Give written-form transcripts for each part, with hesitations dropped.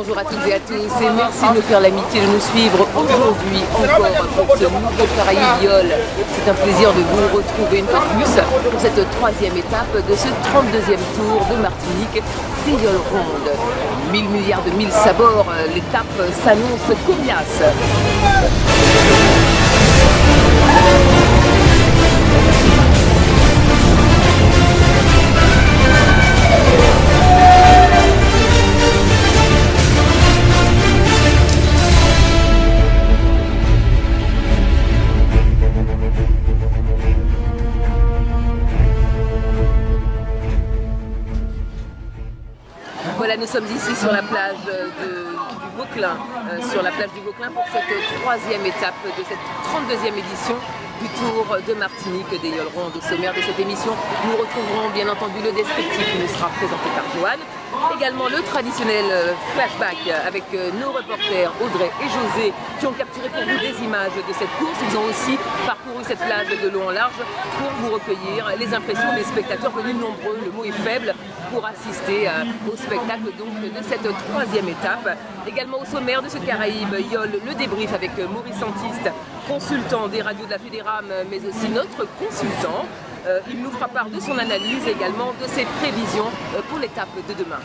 Bonjour à toutes et à tous et merci de nous faire l'amitié de nous suivre aujourd'hui encore pour ce nouveau Caraïbes-Viol. C'est un plaisir de vous retrouver une fois de plus pour cette troisième étape de ce 32e tour de Martinique des Yoles Rondes. 1000 milliards de mille sabords, l'étape s'annonce coriace. Voilà, nous sommes ici sur la plage du Vauclin, pour cette troisième étape de cette 32e édition du Tour de Martinique des Yoles Rondes. Au sommaire de cette émission, nous retrouverons bien entendu le descriptif qui nous sera présenté par Joanne. Également le traditionnel flashback avec nos reporters Audrey et José qui ont capturé pour vous des images de cette course. Ils ont aussi parcouru cette plage de long en large pour vous recueillir les impressions des spectateurs venus nombreux, le mot est faible, pour assister au spectacle donc, de cette troisième étape. Également au sommaire de ce Caraïbes-Yoles, le débrief avec Maurice Santiste, consultant des radios de la Fédérame, mais aussi notre consultant. Il nous fera part de son analyse et également de ses prévisions pour l'étape de demain.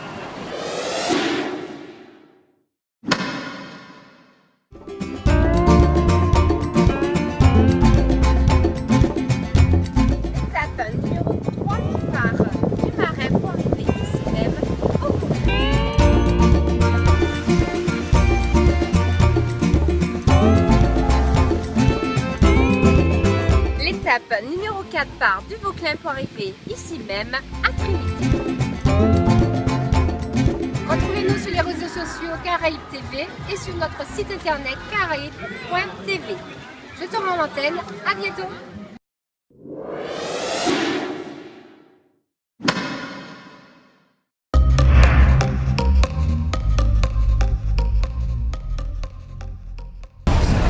Étape numéro 3 qui part du Marais pour arriver ici même au Vauclin. L'étape numéro 4 part du Vauclin pour arriver ici même à Trinité. Retrouvez-nous sur les réseaux sociaux Caraïbes TV et sur notre site internet caraïbes.tv. Je tourne mon antenne, à bientôt.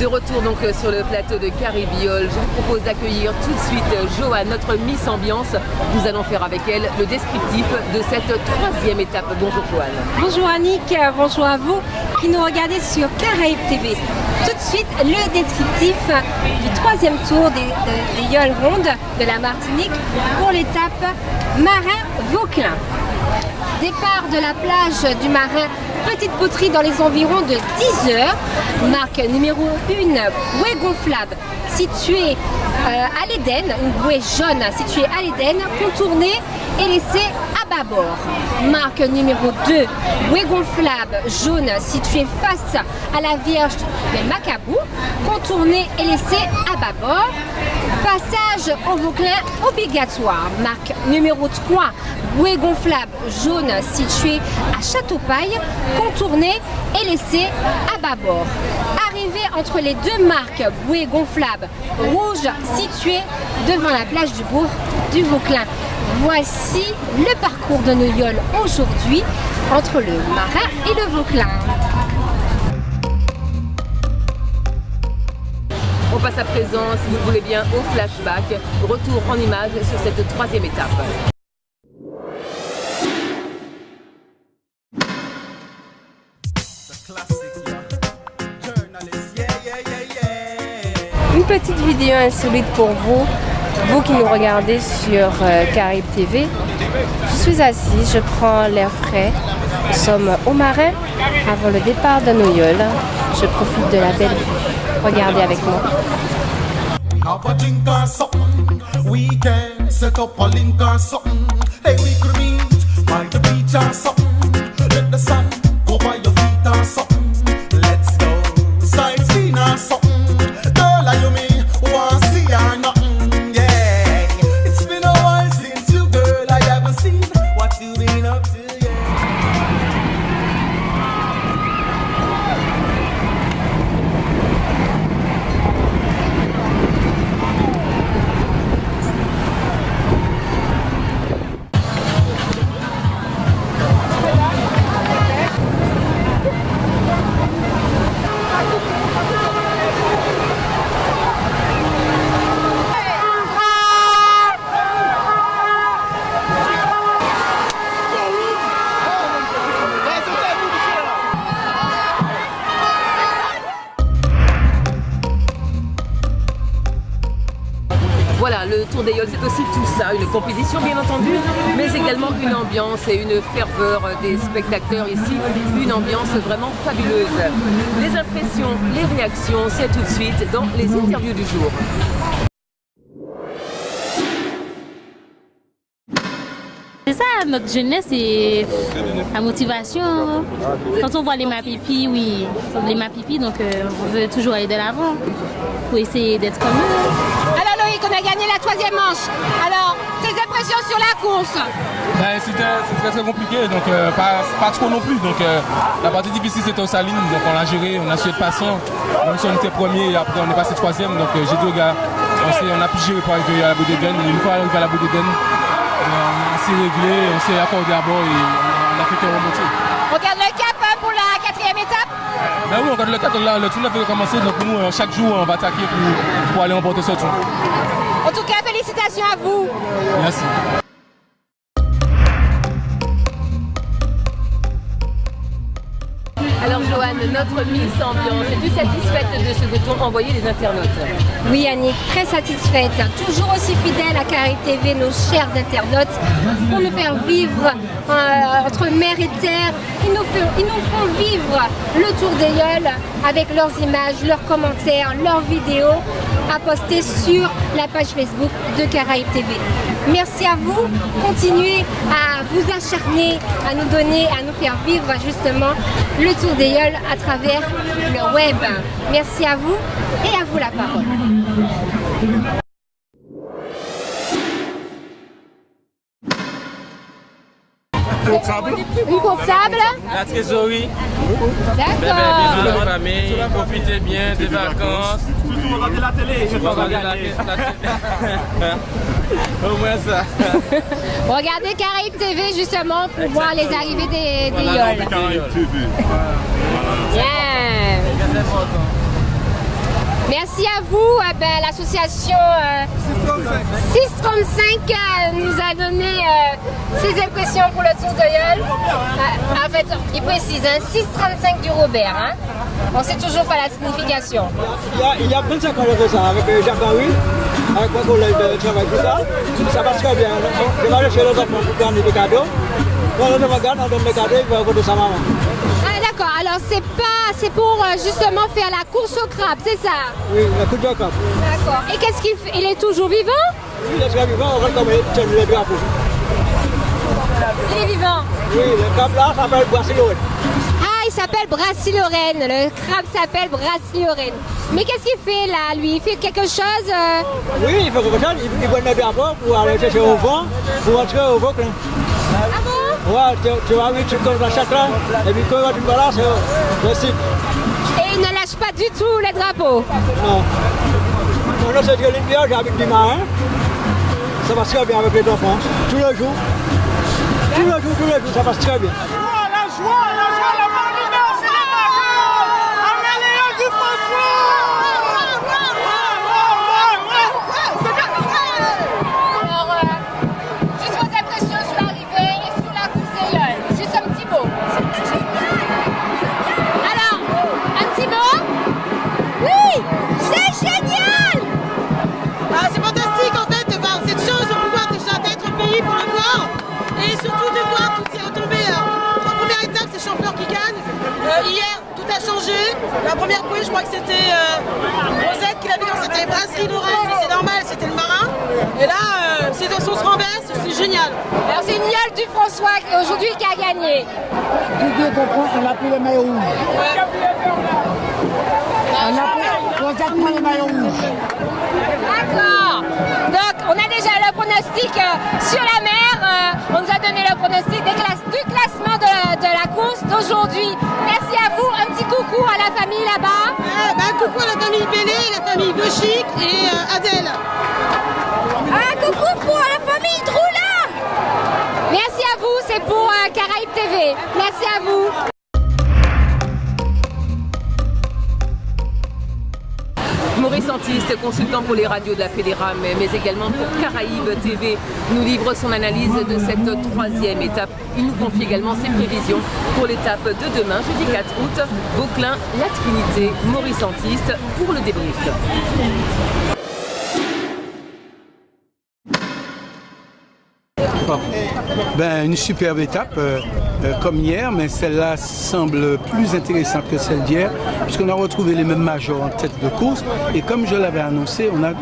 De retour donc sur le plateau de Caraïbes-Viol, je vous propose d'accueillir tout de suite Joanne, notre Miss Ambiance. Nous allons faire avec elle le descriptif de cette troisième étape. Bonjour Joanne. Bonjour Annick, bonjour à vous qui nous regardez sur Caraïbes TV. Tout de suite le descriptif du troisième tour des Yoles Rondes de la Martinique pour l'étape Marin-Vauclin. Départ de la plage du Marin, petite poterie dans les environs de 10 heures. Marque numéro 1, bouée gonflable située à l'Éden, une bouée jaune située à l'Éden, contournée et laissée à bâbord. Marque numéro 2, bouée gonflable jaune située face à la Vierge des Macabous, contournée et laissée à bâbord. Passage au Vauclin obligatoire. Marque numéro 3, bouée gonflable jaune située à Châteaupaille, contournée et laissée à bâbord. Arrivée entre les deux marques bouée gonflable rouge située devant la plage du bourg du Vauclin. Voici le parcours de nos Yoles aujourd'hui entre le Marin et le Vauclin. On passe à présent, si vous le voulez bien, au flashback. Retour en images sur cette troisième étape. Une petite vidéo insolite pour vous, vous qui nous regardez sur Caraïbes TV. Je suis assise, je prends l'air frais. Nous sommes au Marin avant le départ de nos Yoles. Je profite de la belle vue. Regardez avec moi. Voilà, le Tour des Yoles, c'est aussi tout ça, une compétition bien entendu, mais également une ambiance et une ferveur des spectateurs ici, une ambiance vraiment fabuleuse. Les impressions, les réactions, c'est tout de suite dans les interviews du jour. C'est ça, notre jeunesse et la motivation. Quand on voit les Mapipi, oui, les Mapipi, donc on veut toujours aller de l'avant pour essayer d'être comme eux. Alors Loïc, on a gagné la 3e manche. Alors, tes impressions sur la course? C'était très compliqué, donc pas trop non plus. Donc la partie difficile c'était au Saline, donc on l'a géré, on a su être patient. Même si on était premier et après on est passé 3e, donc j'ai dit aux gars, on a pu gérer pour arriver à la Bodegen. Une fois arrivé à la Bodegen, on s'est réglé, on s'est accordé à bord et on a fait que remonter. On garde le cap pour la 4e étape? Ben oui, on garde le cap, le tour a fait commencer, donc pour nous, chaque jour, on va attaquer pour aller remporter ce tour. En tout cas, félicitations à vous. Merci. Alors Joanne, notre Miss Ambiance, es-tu satisfaite de ce que t'ont envoyé les internautes? Oui Annick, très satisfaite, toujours aussi fidèle à Caraïbes TV, nos chers internautes, pour nous faire vivre entre mer et terre. Ils nous font vivre le Tour des Yoles avec leurs images, leurs commentaires, leurs vidéos à poster sur la page Facebook de Caraïbes TV. Merci à vous, continuez à vous acharner, à nous donner, à nous faire vivre justement le Tour des Yoles à travers le web. Merci à vous et à vous la parole. Une courbe sable. La trésorerie. D'accord. Bisous de la famille, profitez bien des vacances. Regardez la télé, je Regardez la télé. Au moins ça. Regardez Caraïbes TV justement pour voir les arrivées des Yoles. Bien. Merci à vous, l'association 635 nous a donné ses impressions pour le Tour de Yoles. En fait, il précise, 635 du Robert. Hein. On sait toujours pas la signification. Il y a 25 ans de ça avec Jacques-Henri, avec mon collègue de travail tout ça. Ça passe très bien. Je vais aller chez les enfants pour prendre des cadeaux. Quand on regarde, on donne des cadeaux, il va de sa maman. Ah d'accord, alors c'est pour justement faire la course au crabe, c'est ça? Oui, la course au crabe. D'accord. Et qu'est-ce qu'il fait? Il est toujours vivant? Oui, il est toujours vivant, on regarde comme il tient le drapeau. Il est vivant. Oui, le crabe là s'appelle Brassilorène. Ah, il s'appelle Brassilorène, le crabe s'appelle Brassilorène. Mais qu'est-ce qu'il fait là, lui? Il fait quelque chose Oui, il fait quelque chose, il prend le drapeau pour aller chercher au vent, pour rentrer au Vauclin. Ah bon? Ouais, tu vas oui, tu connais la châtelain, et puis quand tu vas là, c'est le site. Et il ne lâche pas du tout les drapeaux. Non. Moi, c'est L'Olympia, j'habite du marin. Ça passe très bien avec les enfants. Tous les jours. Tous les jours, ça passe très bien. La joie, la bonne humeur, c'est les vacances! Amélie du François! Alors, juste vos impressions sur l'arrivée et sur la course des Yoles. Juste un petit mot. Alors, un petit mot? Oui, c'est génial! C'est fantastique en fait, cette chance de pouvoir déjà d'être au pays pour le voir et surtout de voir toutes ces retombées. En première étape, c'est Champleur qui gagne. Hier, tout a changé. La première poulie, je crois que c'était Rosette qui l'avait gagné, c'était Brasserie Lorraine, mais c'est normal, c'était le marin. Et là, c'est dans son se renverse, c'est génial. Alors, c'est Niol du François aujourd'hui qui a gagné. Didier comprend, on a pris le maillot rouge. On a pris exactement le maillot rouge. D'accord. Donc, on a déjà le pronostic sur la mer. On nous a donné le pronostic du classement de la course d'aujourd'hui. Merci à vous. Un petit coucou à la famille là-bas. Coucou à la famille Bélé, la famille Beuchic et Adèle. Coucou pour la famille Droula. Merci à vous. C'est pour Caraïbes TV. Merci à vous. Maurice Antiste, consultant pour les radios de la Fédéram, mais également pour Caraïbes TV, nous livre son analyse de cette 3e étape. Il nous confie également ses prévisions pour l'étape de demain, jeudi 4 août, Vauclin, La Trinité, Maurice Antiste pour le débrief. D'accord. Ben, une superbe étape comme hier, mais celle-là semble plus intéressante que celle d'hier, puisqu'on a retrouvé les mêmes majors en tête de course. Et comme je l'avais annoncé, on a eu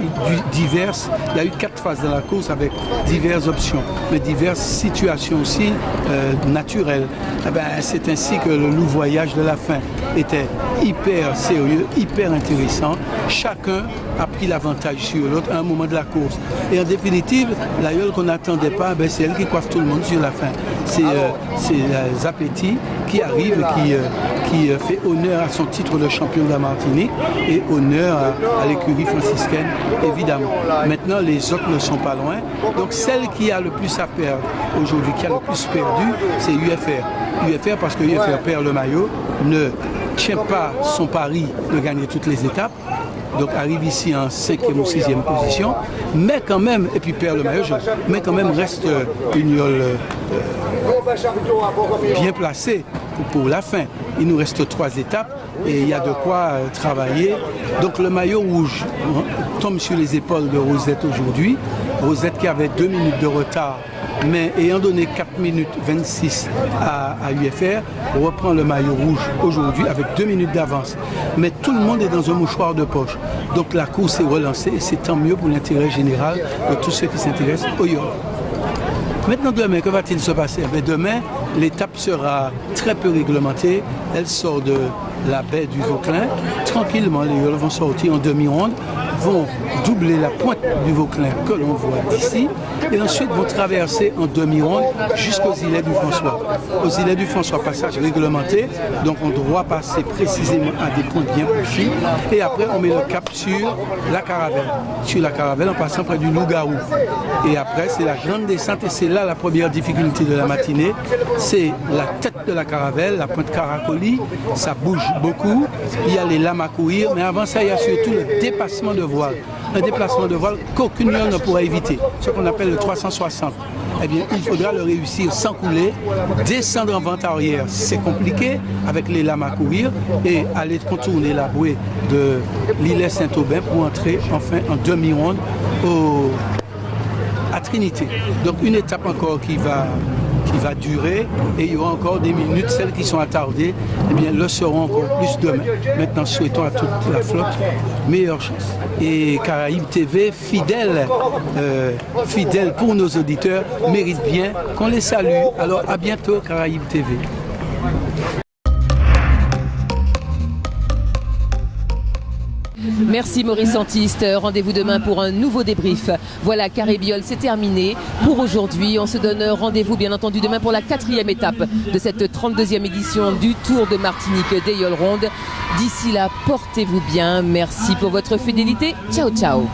il y a eu 4 phases dans la course avec diverses options, mais diverses situations aussi naturelles. Eh ben, c'est ainsi que le louvoyage de la fin était hyper sérieux, hyper intéressant. Chacun a pris l'avantage sur l'autre à un moment de la course. Et en définitive, l'aïeul qu'on n'attendait pas, ben, c'est elle qui coiffe tout le monde sur la fin. C'est Zapetti qui arrive, qui fait honneur à son titre de champion de la Martinique et honneur à l'écurie franciscaine, évidemment. Maintenant, les autres ne sont pas loin. Donc, celle qui a le plus à perdre aujourd'hui, qui a le plus perdu, c'est UFR. UFR parce que UFR perd le maillot, ne tient pas son pari de gagner toutes les étapes. Donc arrive ici en 5e ou 6e position, mais quand même, et puis perd le maillot jaune, mais quand même reste une yole bien placée pour la fin. Il nous reste 3 étapes et il y a de quoi travailler. Donc le maillot rouge tombe sur les épaules de Rosette aujourd'hui. Rosette qui avait 2 minutes de retard, mais ayant donné 4 minutes 26 à UFR, reprend le maillot rouge aujourd'hui avec 2 minutes d'avance. Mais tout le monde est dans un mouchoir de poche. Donc la course est relancée et c'est tant mieux pour l'intérêt général de tous ceux qui s'intéressent au YOL. Maintenant demain, que va-t-il se passer? Demain, l'étape sera très peu réglementée. Elle sort de la baie du Vauclin. Tranquillement, les YOL vont sortir en demi-ronde, vont doubler la pointe du Vauclin que l'on voit d'ici et ensuite vont traverser en demi-ronde jusqu'aux îlets du François. Aux îlets du François, passage réglementé, donc on doit passer précisément à des points bien précis et après on met le cap sur la Caravelle. Sur la Caravelle en passant près du Loup-Garou. Et après c'est la grande descente et c'est là la première difficulté de la matinée, c'est la tête de la Caravelle, la pointe Caracoli, ça bouge beaucoup, il y a les lames à courir, mais avant ça il y a surtout le dépassement de voile. Un déplacement de voile qu'aucune yole ne pourra éviter, ce qu'on appelle le 360. Eh bien, il faudra le réussir sans couler, descendre en vente arrière, c'est compliqué avec les lames à courir et aller contourner la bouée de l'îlet Saint-Aubin pour entrer enfin en demi-ronde à Trinité. Donc une étape encore qui va durer et il y aura encore des minutes, celles qui sont attardées, eh bien, le seront encore plus demain. Maintenant, souhaitons à toute la flotte meilleure chance. Et Caraïbes TV, fidèle pour nos auditeurs, mérite bien qu'on les salue. Alors à bientôt Caraïbes TV. Merci Maurice Santiste, rendez-vous demain pour un nouveau débrief. Voilà, Caraïbes, c'est terminé pour aujourd'hui. On se donne rendez-vous bien entendu demain pour la 4e étape de cette 32e édition du Tour de Martinique des Yoles Rondes. D'ici là, portez-vous bien. Merci pour votre fidélité. Ciao, ciao.